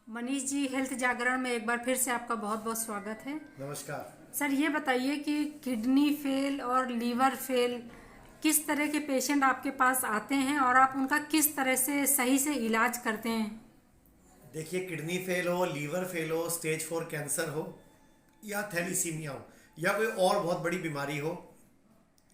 Manish ji, health जागरण में एक बार फिर से आपका बहुत बहुत स्वागत है। नमस्कार। सर, ये बताइए कि किडनी फेल और लीवर फेल किस तरह के पेशेंट आपके पास आते हैं और आप उनका किस तरह से सही से इलाज करते हैं। देखिए, किडनी फेल हो, लीवर फेल हो, स्टेज 4 कैंसर हो या थैलीसीमिया हो या कोई और बहुत बड़ी बीमारी हो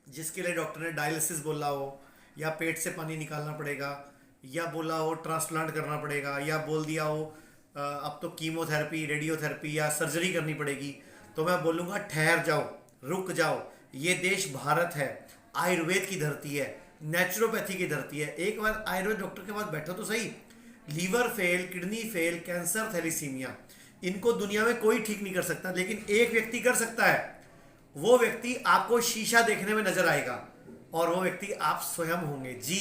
जिसके लिए डॉक्टर ने डायलिसिस बोला हो या पेट से पानी निकालना पड़ेगा या बोला हो ट्रांसप्लांट करना पड़ेगा या बोल दिया हो अब तो कीमोथेरेपी, रेडियोथेरेपी या सर्जरी करनी पड़ेगी, तो मैं बोलूँगा ठहर जाओ, रुक जाओ। ये देश भारत है, आयुर्वेद की धरती है, नेचुरोपैथी की धरती है। एक बार आयुर्वेद डॉक्टर के पास बैठो तो सही। Liver fail, kidney fail, cancer, thalassaemia, इनको दुनिया में कोई ठीक नहीं कर सकता, लेकिन एक व्यक्ति कर सकता है। वो व्यक्ति आपको शीशा देखने में नजर आएगा और वो व्यक्ति आप स्वयं होंगे। जी,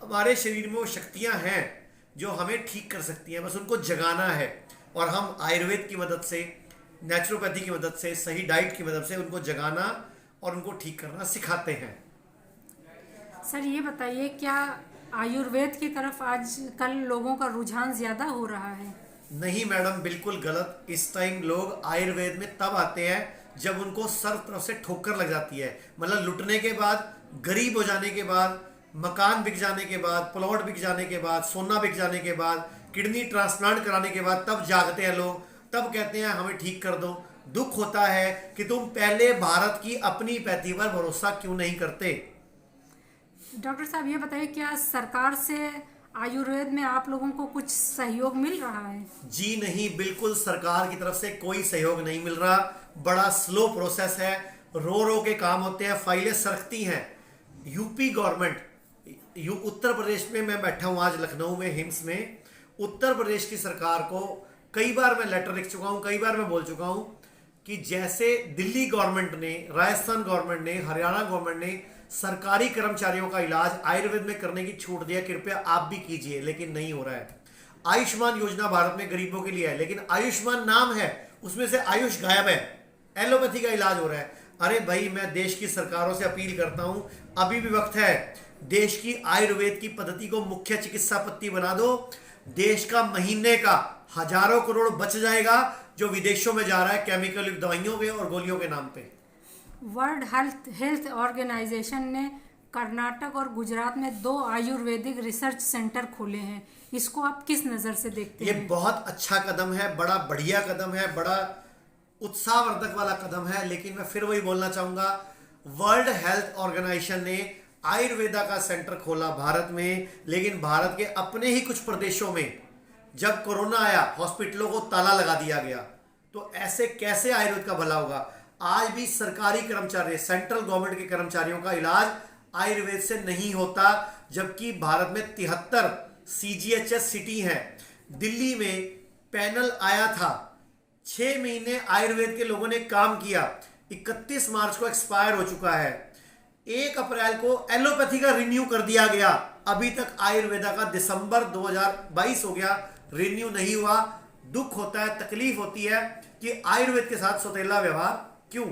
हमारे शरीर में वो शक्तियां हैं जो हमें ठीक कर सकती हैं, बस उनको जगाना है। और हम आयुर्वेद की मदद से, नेचुरोपैथी की मदद से, सही डाइट की मदद से उनको जगाना और उनको ठीक करना सिखाते हैं। सर, ये बताइए, क्या आयुर्वेद की तरफ आजकल लोगों का रुझान ज़्यादा हो रहा है। नहीं मैडम, बिल्कुल गलत। इस टाइम लोग आयुर्वेद में तब आते हैं जब उनको सर तरफ से ठोकर लग जाती है। मतलब लुटने के बाद, गरीब हो जाने के बाद, मकान बिक जाने के बाद, प्लॉट बिक जाने के बाद, सोना बिक जाने के बाद, किडनी ट्रांसप्लांट कराने के बाद तब जागते हैं लोग। तब कहते हैं हमें ठीक कर दो। दुख होता है कि तुम पहले भारत की अपनी पैथी पर भरोसा क्यों नहीं करते। डॉक्टर साहब, ये बताइए, क्या सरकार से आयुर्वेद में आप लोगों को कुछ सहयोग मिल रहा है। जी नहीं, बिल्कुल सरकार की तरफ से कोई सहयोग नहीं मिल रहा। बड़ा स्लो प्रोसेस है, रो रो के काम होते हैं, फाइलें सरकती हैं। यूपी गवर्नमेंट, उत्तर प्रदेश में मैं बैठा हूं आज लखनऊ में, हिम्स में। उत्तर प्रदेश की सरकार को कई बार मैं लेटर लिख चुका हूं, कई बार मैं बोल चुका हूं कि जैसे दिल्ली गवर्नमेंट ने, राजस्थान गवर्नमेंट ने, हरियाणा गवर्नमेंट ने सरकारी कर्मचारियों का इलाज आयुर्वेद में करने की छूट दिया, कृपया आप भी कीजिए, लेकिन नहीं हो रहा है। आयुष्मान योजना भारत में गरीबों के लिए है, लेकिन आयुष्मान नाम है, उसमें से आयुष गायब है। एलोपैथी का इलाज हो रहा है। अरे भाई, मैं देश की सरकारों से अपील करता हूं, अभी भी वक्त है। देश की आयुर्वेद की पद्धति को मुख्य चिकित्सा पद्धति बना दो। देश का महीने का हजारों करोड़ बच जाएगा जो विदेशों में जा रहा है केमिकल युक्त दवाइयों के और गोलियों के नाम पे। वर्ल्ड हेल्थ ऑर्गेनाइजेशन ने कर्नाटक और गुजरात में 2 आयुर्वेदिक रिसर्च सेंटर खोले हैं। इसको आप किस नज़र से देखते ये हैं। बहुत अच्छा कदम है, बड़ा बढ़िया कदम है, बड़ा उत्साहवर्धक वाला कदम है। लेकिन मैं फिर वही बोलना चाहूंगा, वर्ल्ड हेल्थ ऑर्गेनाइजेशन ने आयुर्वेदा का सेंटर खोला भारत में, लेकिन भारत के अपने ही कुछ प्रदेशों में जब कोरोना आया, हॉस्पिटलों को ताला लगा दिया गया। तो ऐसे कैसे आयुर्वेद का भला होगा। आज भी सरकारी कर्मचारी, सेंट्रल गवर्नमेंट के कर्मचारियों का इलाज आयुर्वेद से नहीं होता, जबकि भारत में 73 CGHS सिटी हैं। दिल्ली में पैनल आया था, 6 महीने आयुर्वेद के लोगों ने काम किया, 31 मार्च को एक्सपायर हो चुका है। 1 अप्रैल को एलोपैथी का रिन्यू कर दिया गया, अभी तक आयुर्वेदा का दिसंबर 2022 हो गया, रिन्यू नहीं हुआ। दुख होता है, तकलीफ होती है कि आयुर्वेद के साथ सौतेला व्यवहार क्यों।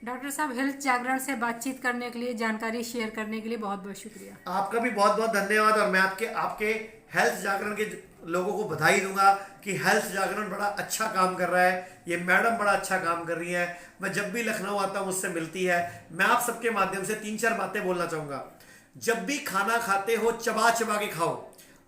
डॉक्टर साहब, हेल्थ जागरण से बातचीत करने के लिए, जानकारी शेयर करने के लिए बहुत बहुत शुक्रिया। आपका भी बहुत बहुत धन्यवाद। और मैं आपके हेल्थ जागरण के लोगों को बधाई दूंगा कि हेल्थ जागरण बड़ा अच्छा काम कर रहा है। ये मैडम बड़ा अच्छा काम कर रही है। मैं जब भी लखनऊ आता हूँ मुझसे मिलती है। मैं आप सबके माध्यम से 3-4 बातें बोलना चाहूंगा। जब भी खाना खाते हो, चबा चबा के खाओ,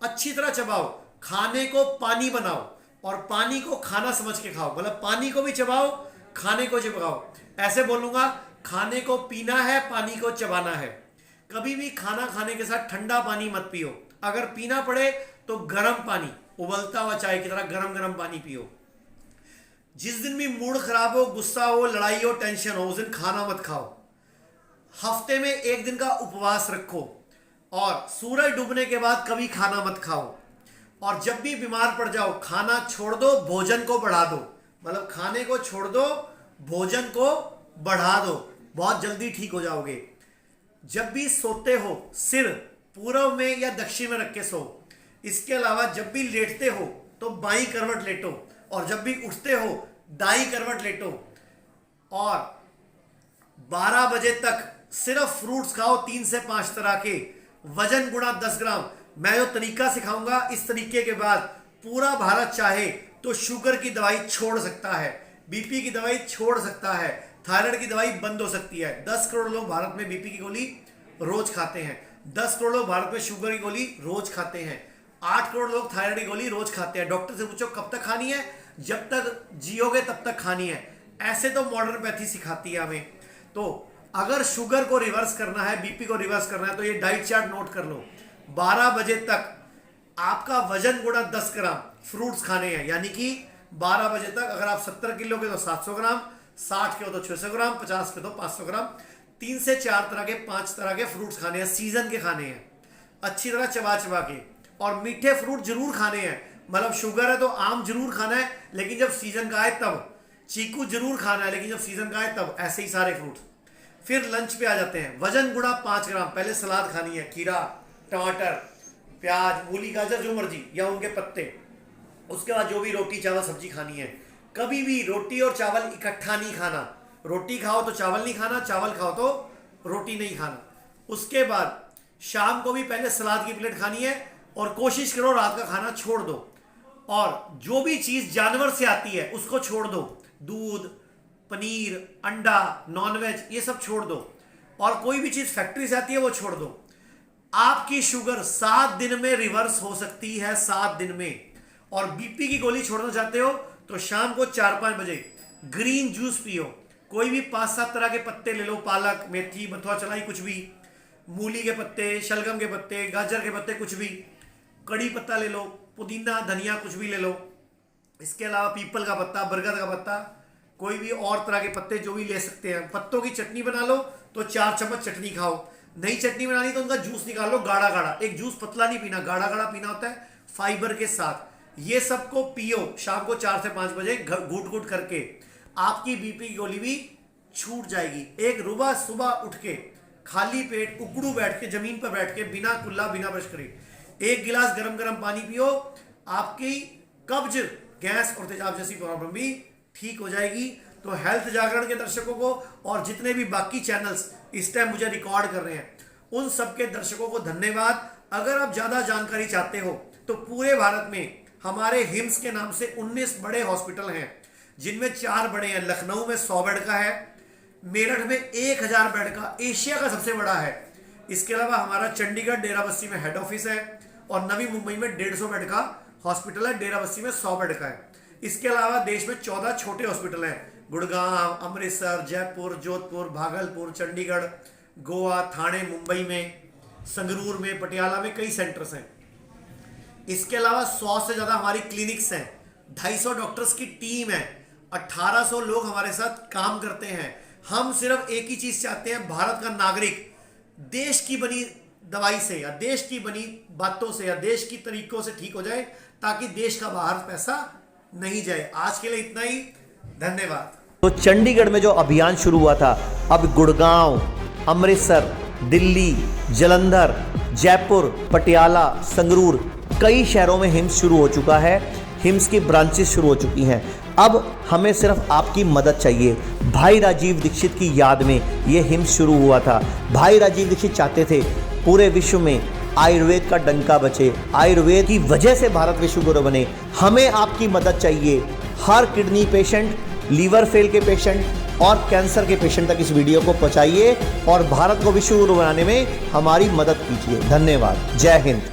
अच्छी तरह चबाओ। खाने को पानी बनाओ और पानी को खाना समझ के खाओ। मतलब पानी को भी चबाओ, खाने को चबाओ। ऐसे बोलूंगा, खाने को पीना है, पानी को चबाना है। कभी भी खाना खाने के साथ ठंडा पानी मत पियो। अगर पीना पड़े तो गर्म पानी, उबलता हुआ चाय की तरह गरम गरम पानी पियो। जिस दिन भी मूड खराब हो, गुस्सा हो, लड़ाई हो, टेंशन हो, उस दिन खाना मत खाओ। हफ्ते में 1 दिन का उपवास रखो और सूरज डूबने के बाद कभी खाना मत खाओ। और जब भी बीमार पड़ जाओ, खाना छोड़ दो, भोजन को बढ़ा दो। मतलब खाने को छोड़ दो, भोजन को बढ़ा दो, बहुत जल्दी ठीक हो जाओगे। जब भी सोते हो, सिर पूर्व में या दक्षिण में रख के सो। इसके अलावा जब भी लेटते हो तो बाईं करवट लेटो, और जब भी उठते हो दाईं करवट लेटो। और 12 बजे तक सिर्फ फ्रूट्स खाओ, 3 से 5 तरह के। वजन गुणा 10 ग्राम। मैं जो तरीका सिखाऊंगा, इस तरीके के बाद पूरा भारत चाहे तो शुगर की दवाई छोड़ सकता है, बीपी की दवाई छोड़ सकता है, थायराइड की दवाई बंद हो सकती है। 10 करोड़ लोग भारत में बीपी की गोली रोज खाते हैं, 10 करोड़ लोग भारत में शुगर की गोली रोज खाते हैं, 8 करोड़ लोग थायराइड की गोली रोज खाते हैं। डॉक्टर से पूछो कब तक खानी है, जब तक जियोगे तब तक खानी है। ऐसे तो मॉडर्न पैथी सिखाती है हमें। तो अगर शुगर को रिवर्स करना है, बीपी को रिवर्स करना है, तो ये डाइट चार्ट नोट कर लो। 12 बजे तक आपका वजन गुणा 10 ग्राम फ्रूट्स खाने हैं, यानी कि 12 बजे तक अगर आप 70 किलो के तो 700 ग्राम, 60 के हो तो 600 ग्राम, 50 के तो 500 ग्राम, 3 से 4 तरह के 5 तरह के फ्रूट्स खाने हैं, सीजन के खाने हैं, अच्छी तरह चबा चबा के। और मीठे फ्रूट जरूर खाने हैं, मतलब शुगर है तो आम जरूर खाना है, लेकिन जब सीजन का आए तब। चीकू जरूर खाना है, लेकिन जब सीजन का आए तब। ऐसे ही सारे फ्रूट्स। फिर लंच पे आ जाते हैं। वजन गुणा 5 ग्राम। पहले सलाद खानी है, खीरा, टमाटर, प्याज, मूली, गाजर, जो मर्जी, या उनके पत्ते। उसके बाद जो भी रोटी चावल सब्जी खानी है। कभी भी रोटी और चावल इकट्ठा नहीं खाना। रोटी खाओ तो चावल नहीं खाना, चावल खाओ तो रोटी नहीं खाना। उसके बाद शाम को भी पहले सलाद की प्लेट खानी है, और कोशिश करो रात का खाना छोड़ दो। और जो भी चीज जानवर से आती है उसको छोड़ दो। दूध, पनीर, अंडा, नॉनवेज, ये सब छोड़ दो। और कोई भी चीज फैक्ट्री से आती है वो छोड़ दो। आपकी शुगर 7 दिन में रिवर्स हो सकती है, 7 दिन में। और बीपी की गोली छोड़ना चाहते हो तो शाम को 4-5 बजे ग्रीन जूस पियो। कोई भी 5-7 तरह के पत्ते ले लो, पालक, मेथी, बथुआ चलाई, कुछ भी, मूली के पत्ते, शलगम के पत्ते, गाजर के पत्ते, कुछ भी, कड़ी पत्ता ले लो, पुदीना, धनिया, कुछ भी ले लो। इसके अलावा पीपल का पत्ता, बरगद का पत्ता, कोई भी और तरह के पत्ते जो भी ले सकते हैं। पत्तों की चटनी बना लो तो 4 चम्मच चटनी खाओ। नई चटनी बनानी तो उनका जूस निकाल लो, गाढ़ा गाढ़ा। एक जूस पतला नहीं पीना, गाढ़ा गाढ़ा पीना होता है फाइबर के साथ। ये सबको पियो शाम को 4 से 5 बजे घूट घूट करके। आपकी बीपी की गोली भी छूट जाएगी। एक रुबा सुबह उठ के खाली पेट उकड़ू बैठ के, जमीन पर बैठ के, बिना कुल्ला, बिना ब्रश करे 1 गिलास गरम गरम पानी पियो। आपकी कब्ज, गैस और तेजाब जैसी प्रॉब्लम भी ठीक हो जाएगी। तो हेल्थ जागरण के दर्शकों को और जितने भी बाकी चैनल्स इस टाइम मुझे रिकॉर्ड कर रहे हैं, उन सबके दर्शकों को धन्यवाद। अगर आप ज्यादा जानकारी चाहते हो तो पूरे भारत में हमारे हिम्स के नाम से 19 बड़े हॉस्पिटल हैं, जिनमें 4 बड़े हैं। लखनऊ में 100 बेड का है, मेरठ में 1000 बेड का, एशिया का सबसे बड़ा है। इसके अलावा हमारा चंडीगढ़ डेराबस्सी में हेड ऑफिस है, और नवी मुंबई में 150 बेड का हॉस्पिटल है, डेराबस्सी में 100 बेड का है। इसके अलावा देश में 14 छोटे हॉस्पिटल हैं, गुड़गांव, अमृतसर, जयपुर, जोधपुर, भागलपुर, चंडीगढ़, गोवा, थाने, मुंबई में, संगरूर में, पटियाला में कई सेंटर्स हैं। इसके अलावा 100 से ज्यादा हमारी क्लिनिक्स हैं, 250 डॉक्टर्स की टीम है, 1800 लोग हमारे साथ काम करते हैं। हम सिर्फ एक ही चीज चाहते हैं, भारत का नागरिक देश की बनी दवाई से या देश की बनी बातों से या देश की तरीकों से ठीक हो जाए, ताकि देश का बाहर पैसा नहीं जाए। आज के लिए इतना ही, धन्यवाद। तो चंडीगढ़ में जो अभियान शुरू हुआ था, अब गुड़गांव, अमृतसर, दिल्ली, जालंधर, जयपुर, पटियाला, संगरूर, कई शहरों में हिम्स शुरू हो चुका है। हिम्स की ब्रांचेस शुरू हो चुकी हैं। अब हमें सिर्फ आपकी मदद चाहिए। भाई राजीव दीक्षित की याद में ये हिम्स शुरू हुआ था। भाई राजीव दीक्षित चाहते थे पूरे विश्व में आयुर्वेद का डंका बचे, आयुर्वेद की वजह से भारत विश्व गुरु बने। हमें आपकी मदद चाहिए। हर किडनी पेशेंट, लीवर फेल के पेशेंट और कैंसर के पेशेंट तक इस वीडियो को पहुंचाइए और भारत को विश्व गुरु बनाने में हमारी मदद कीजिए। धन्यवाद। जय हिंद।